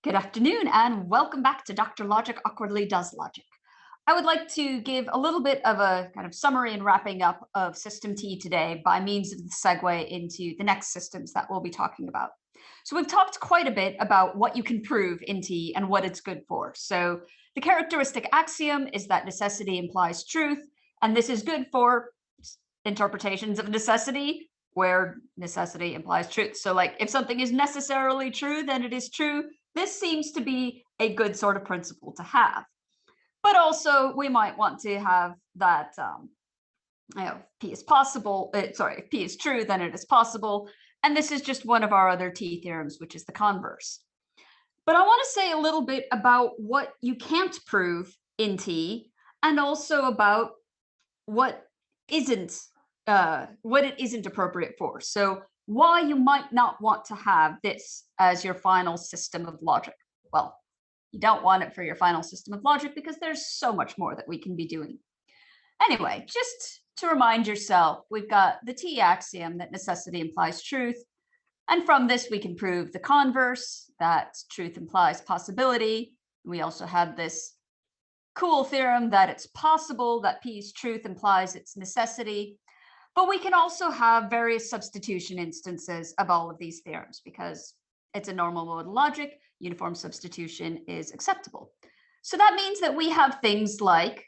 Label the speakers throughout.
Speaker 1: Good afternoon and welcome back to Dr. Logic Awkwardly Does Logic. I would like to give a little bit of a kind of summary and wrapping up of System T today by means of the segue into the next systems that we'll be talking about. So we've talked quite a bit about what you can prove in T and what it's good for. So the characteristic axiom is that necessity implies truth, and this is good for interpretations of necessity where necessity implies truth. So like if something is necessarily true, then it is true. This seems to be a good sort of principle to have. But also we might want to have that, P is possible, if P is true, then it is possible. And this is just one of our other T theorems, which is the converse. But I want to say a little bit about what you can't prove in T and also about what it isn't appropriate for. So why you might not want to have this as your final system of logic. Well, you don't want it for your final system of logic because there's so much more that we can be doing. Anyway, just to remind yourself, we've got the T axiom that necessity implies truth. And from this, we can prove the converse, that truth implies possibility. We also have this cool theorem that it's possible that P's truth implies its necessity. But we can also have various substitution instances of all of these theorems because it's a normal mode of logic. Uniform substitution is acceptable. So that means that we have things like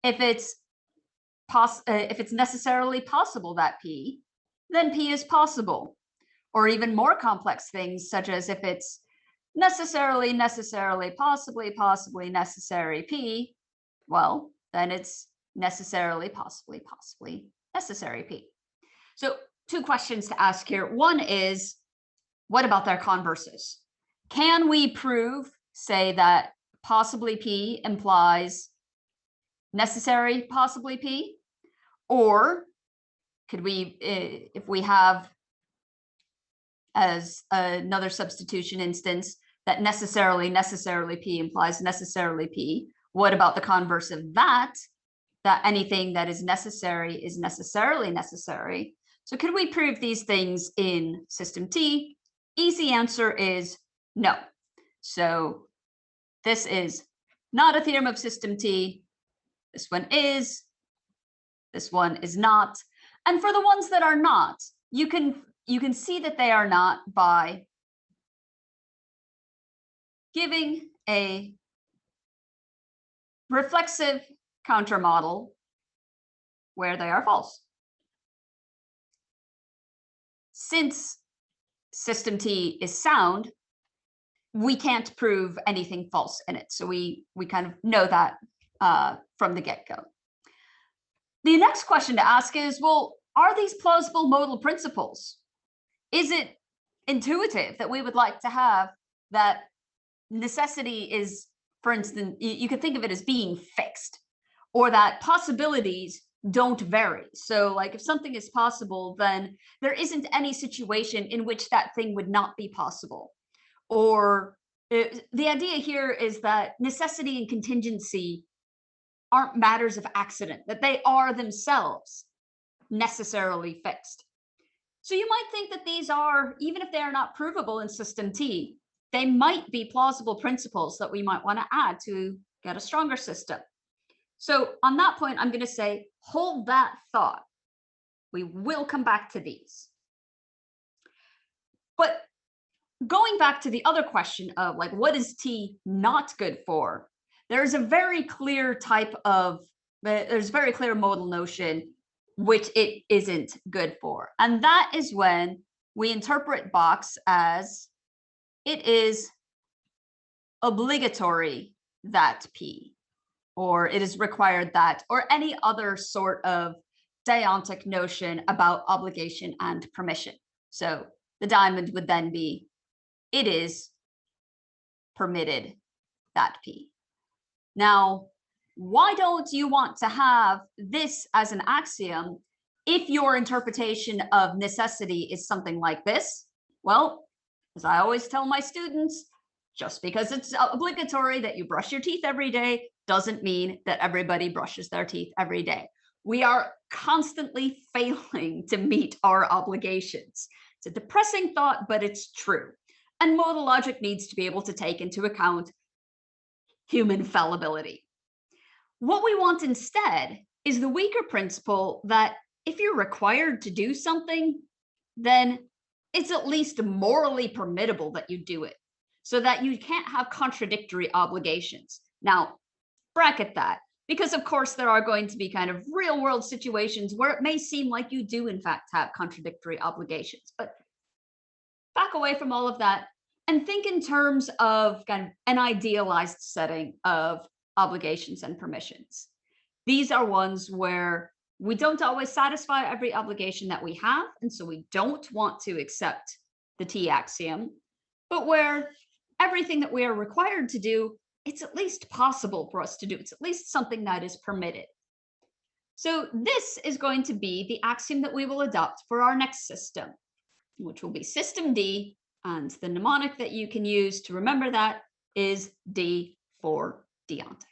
Speaker 1: if it's necessarily possible that P, then P is possible. Or even more complex things such as if it's necessarily, possibly necessary P, well, then it's necessarily, possibly necessary P. So two questions to ask here. One is, what about their converses? Can we prove, say, that possibly P implies necessary possibly P? Or could we, if we have as another substitution instance that necessarily P implies necessarily P, what about the converse of that? That anything that is necessarily necessary. So could we prove these things in system T? Easy answer is no. So this is not a theorem of system T. This one is not. And for the ones that are not, you can see that they are not by giving a reflexive counter model where they are false. Since system T is sound, we can't prove anything false in it. So we kind of know that from the get-go. The next question to ask is, well, are these plausible modal principles? Is it intuitive that we would like to have that necessity is, for instance, you could think of it as being fixed, or that possibilities don't vary. So like if something is possible, then there isn't any situation in which that thing would not be possible. Or the idea here is that necessity and contingency aren't matters of accident, that they are themselves necessarily fixed. So you might think that these are, even if they are not provable in system T, they might be plausible principles that we might want to add to get a stronger system. So on that point, I'm going to say, hold that thought. We will come back to these. But going back to the other question of like, what is T not good for? There's a very clear there's a very clear modal notion which it isn't good for. And that is when we interpret box as it is obligatory that P, or it is required that, or any other sort of deontic notion about obligation and permission. So the diamond would then be, it is permitted that P. Now, why don't you want to have this as an axiom if your interpretation of necessity is something like this? Well, as I always tell my students, just because it's obligatory that you brush your teeth every day doesn't mean that everybody brushes their teeth every day. We are constantly failing to meet our obligations. It's a depressing thought, but it's true. And modal logic needs to be able to take into account human fallibility. What we want instead is the weaker principle that if you're required to do something, then it's at least morally permittable that you do it, so that you can't have contradictory obligations. Now, bracket that, because of course there are going to be kind of real world situations where it may seem like you do in fact have contradictory obligations, but back away from all of that and think in terms of kind of an idealized setting of obligations and permissions. These are ones where we don't always satisfy every obligation that we have, and so we don't want to accept the T axiom, but where everything that we are required to do, it's at least possible for us to do. It's at least something that is permitted. So this is going to be the axiom that we will adopt for our next system, which will be system D, and the mnemonic that you can use to remember that is D for deontic.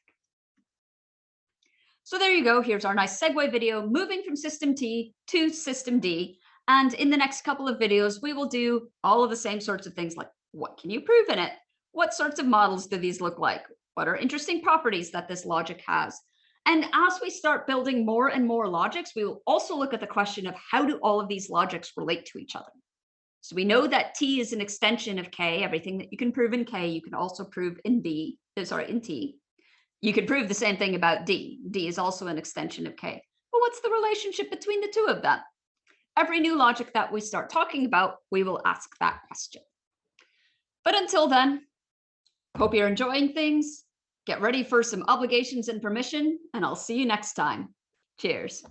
Speaker 1: So there you go. Here's our nice segue video moving from system T to system D. And in the next couple of videos, we will do all of the same sorts of things like what can you prove in it? What sorts of models do these look like? What are interesting properties that this logic has? And as we start building more and more logics, we will also look at the question of how do all of these logics relate to each other? So we know that T is an extension of K. Everything that you can prove in K, you can also prove in in T. You could prove the same thing about D. D is also an extension of K. But what's the relationship between the two of them? Every new logic that we start talking about, we will ask that question. But until then, hope you're enjoying things. Get ready for some obligations and permission, and I'll see you next time. Cheers.